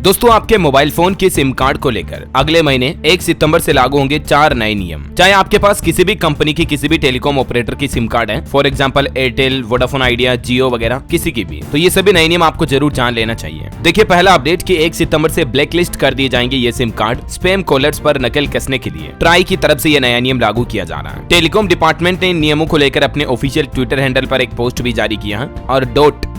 दोस्तों आपके mobile phone के सिम कार्ड को लेकर अगले महीने 1 सितंबर से लागू होंगे 4 नए नियम। चाहे आपके पास किसी भी कंपनी की किसी भी टेलीकॉम ऑपरेटर की सिम कार्ड है, for example Airtel, Vodafone Idea, Jio वगैरह किसी की भी, तो ये सभी नए नियम आपको जरूर जान लेना चाहिए। देखिए पहला अपडेट कि 1 सितंबर से ब्लैकलिस्ट कर दिए जाएंगे ये सिम कार्ड स्पैम कॉलर्स पर नकल कसने के लिए। ट्राई की तरफ से ये नया नियम लागू किया जा रहा है। टेलीकॉम डिपार्टमेंट ने इन नियमों को लेकर अपने ऑफिशियल ट्विटर हैंडल पर एक पोस्ट भी जारी किया है और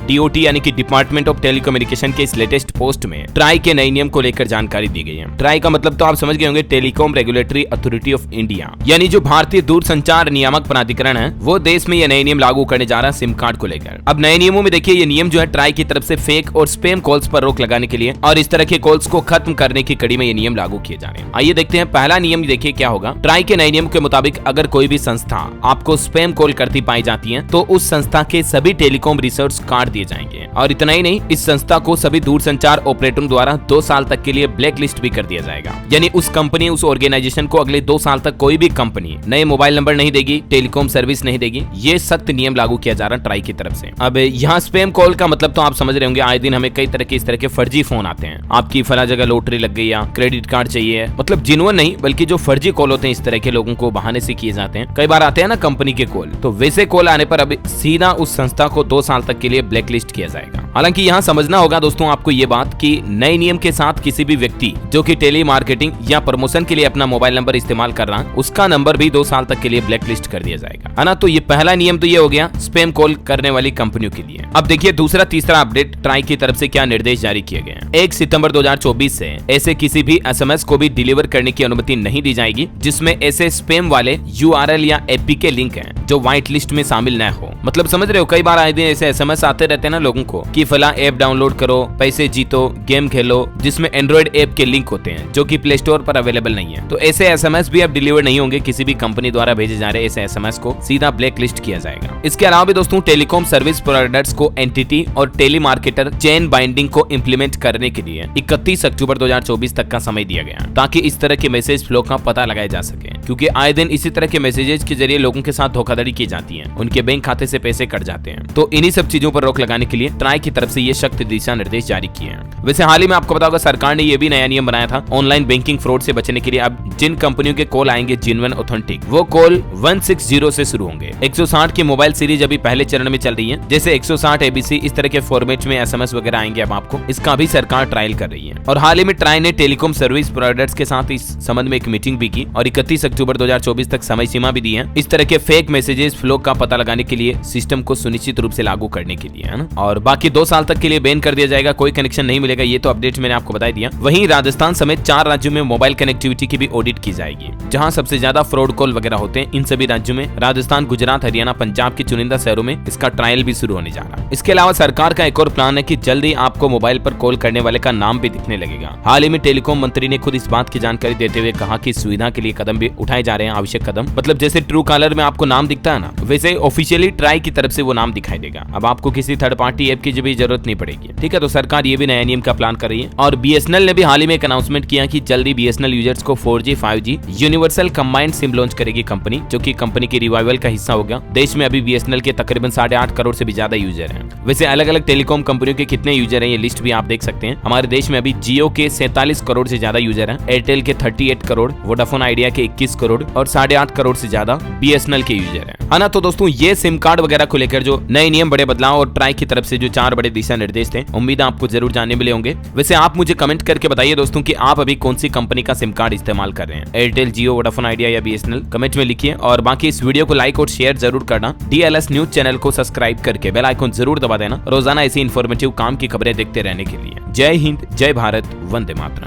DOT यानी कि डिपार्टमेंट ऑफ टेलीकम्युनिकेशन के इस लेटेस्ट पोस्ट में ट्राई के नए नियम को लेकर जानकारी दी गई है। ट्राई का मतलब तो आप समझ गए होंगे, telecom regulatory authority of India, यानी जो भारतीय दूरसंचार नियामक प्राधिकरण है, वो देश में ये नए नियम लागू करने जा रहा है सिम कार्ड को लेकर। अब नए नियमों में देखिए ये नियम जो है ट्राई की तरफ से फेक और स्पैम कॉल्स पर रोक लगाने के लिए और इस तरह के कॉल्स को खत्म करने की कड़ी में ये नियम लागू किए जा रहे हैं। आइए देखते हैं पहला नियम देखिए क्या होगा। ट्राई के नए नियम के मुताबिक अगर कोई भी संस्था आपको स्पैम कॉल करती पाई जाती है तो उस संस्था के सभी टेलीकॉम रिसोर्स काट दिए जाएंगे और इतना ही नहीं, इस संस्था को सभी दूरसंचार ऑपरेटरों द्वारा 2 साल तक के लिए ब्लैक लिस्ट भी कर दिया जाएगा। यानी उस कंपनी उस ऑर्गेनाइजेशन को अगले 2 साल तक कोई भी कंपनी नए मोबाइल नंबर नहीं देगी, टेलीकॉम सर्विस नहीं देगी। ये सख्त नियम लागू किया जा रहा है ट्राई की तरफ से। अब यहाँ स्पैम कॉल का मतलब तो आप समझ रहे होंगे, आए दिन हमें कई तरह के इस तरह के फर्जी फोन आते हैं। आपकी फला जगह लॉटरी लग गई या क्रेडिट कार्ड चाहिए, मतलब जिन्होंने नहीं बल्कि जो फर्जी कॉल होते हैं इस तरह के लोगों को बहाने से किए जाते हैं। कई बार आते हैं ना कंपनी के कॉल, तो वैसे कॉल आने पर अब सीधा उस संस्था को 2 साल तक के लिए ब्लैक लिस्ट किया जाएगा। हालांकि यहाँ समझना होगा दोस्तों आपको ये बात कि नए नियम के साथ किसी भी व्यक्ति जो कि टेली मार्केटिंग या प्रमोशन के लिए अपना मोबाइल नंबर इस्तेमाल कर रहा है, उसका नंबर भी 2 साल तक के लिए ब्लैक लिस्ट कर दिया जाएगा, है ना। तो ये पहला नियम तो ये हो गया स्पैम कॉल करने वाली कंपनियों के लिए। अब देखिए दूसरा तीसरा अपडेट ट्राई की तरफ से क्या निर्देश जारी किए गए हैं। 1 सितंबर 2024 से ऐसे किसी भी SMS को भी डिलीवर करने की अनुमति नहीं दी जाएगी जिसमें ऐसे स्पैम वाले URL या APK लिंक हैं जो व्हाइट लिस्ट में शामिल न हो। मतलब समझ रहे हो, कई बार आए दिन ऐसे SMS आते रहते हैं ना लोगों को कि फला ऐप डाउनलोड करो, पैसे जीतो, गेम खेलो, जिसमें एंड्रॉइड ऐप के लिंक होते हैं जो कि प्ले स्टोर पर अवेलेबल नहीं है। तो ऐसे SMS भी अब डिलीवर नहीं होंगे। किसी भी कंपनी द्वारा भेजे जा रहे ऐसे SMS को सीधा ब्लैक लिस्ट किया जाएगा। इसके अलावा भी दोस्तों टेलीकॉम सर्विस प्रोवाइडर्स को एंटिटी और टेली मार्केटर चेन बाइंडिंग को इम्प्लीमेंट करने के लिए 31 अक्टूबर 2024 तक का समय दिया गया ताकि इस तरह के मैसेज फ्लो का पता लगाया जा सके, क्योंकि आए दिन इसी तरह के मैसेजेस के जरिए लोगों के साथ धोखाधड़ी की जाती है, उनके बैंक खाते से पैसे कट जाते हैं। तो इन्हीं सब चीजों पर रोक लगाने के लिए ट्राई की तरफ से ये सख्त दिशा निर्देश जारी किए हैं। वैसे हाल ही में आपको पता होगा सरकार ने ये भी नया नियम बनाया था ऑनलाइन बैंकिंग फ्रॉड से बचने के लिए। अब जिन कंपनियों के कॉल आएंगे जेन्युइन ऑथेंटिक, वो कॉल 160 से शुरू होंगे। 160 की मोबाइल सीरीज अभी पहले चरण में चल रही है, जैसे 160 ABC इस तरह के फॉर्मेट में SMS वगैरह आएंगे अब आपको। इसका भी सरकार ट्रायल कर रही है और हाल ही में ट्राई ने टेलीकॉम सर्विस प्रोवाइडर्स के साथ इस संबंध में एक मीटिंग भी की और 31 अक्टूबर 2024 तक समय सीमा भी दी है इस तरह के फेक मैसेजेस फ्लो का पता लगाने के लिए, सिस्टम को सुनिश्चित रूप से लागू करने के लिए, है ना। और बाकी 2 साल तक के लिए बैन कर दिया जाएगा, कोई कनेक्शन नहीं मिलेगा। ये तो अपडेट मैंने आपको बता दिया। वहीं राजस्थान समेत 4 राज्यों में मोबाइल कनेक्टिविटी की भी ऑडिट की जाएगी, जहां सबसे ज्यादा फ्रॉड कॉल वगैरह होते हैं। इन सभी राज्यों में राजस्थान, गुजरात, हरियाणा, पंजाब के चुनिंदा शहरों में इसका ट्रायल भी शुरू होने जा रहा है। इसके अलावा सरकार का एक और प्लान है कि जल्द ही आपको मोबाइल पर कॉल करने वाले का नाम भी दिखने लगेगा। हाल ही में टेलीकॉम मंत्री ने खुद इस बात की जानकारी देते हुए कहा कि सुविधा के लिए कदम भी उठाए जा रहे हैं, आवश्यक कदम। मतलब जैसे ट्रू कॉलर में आपको नाम दिखता है ना, वैसे ऑफिशियली ट्राई की तरफ से वो नाम दिखाई देगा। अब आपको किसी थर्ड पार्टी ऐप की भी जरूरत नहीं पड़ेगी, ठीक है। तो सरकार ये भी नया नियम का प्लान कर रही है। और BSNL ने भी हाल ही में एक अनाउंसमेंट किया कि जल्दी BSNL यूजर्स को 4G 5G universal combined SIM launch करेगी कंपनी, जो कि कंपनी की रिवाइवल का हिस्सा होगा। देश में अभी BSNL के तकरीबन 8.5 करोड़ से भी ज्यादा यूजर हैं। वैसे अलग अलग टेलीकॉम कंपनियों के कितने यूजर हैं ये लिस्ट भी आप देख सकते हैं। हमारे देश में अभी जियो के 47 करोड़ से ज्यादा यूजर हैं, एयरटेल के 38 करोड़, वोडाफोन आइडिया के 21 करोड़ और 8.5 करोड़ से ज्यादा BSNL के यूजर हैं, है ना। तो दोस्तों ये सिम कार्ड वगैरह को लेकर जो नए नियम, बड़े बदलाव और ट्राई की तरफ से जो 4 बड़े दिशा निर्देश थे, उम्मीद है आपको जरूर जानने मिले होंगे। वैसे आप मुझे कमेंट करके बताइए दोस्तों कि आप अभी कौन सी कंपनी का सिम कार्ड इस्तेमाल कर रहे हैं, एयरटेल, जियो, वोडाफोन आइडिया या BSNL। कमेंट में लिखिए और बाकी इस वीडियो को लाइक और शेयर जरूर करना। DLS न्यूज चैनल को सब्सक्राइब करके बेल आइकन जरूर दबा देना, रोजाना ऐसी इन्फॉर्मेटिव काम की खबरें देखते रहने के लिए। जय हिंद, जय भारत, वंदे मातरम।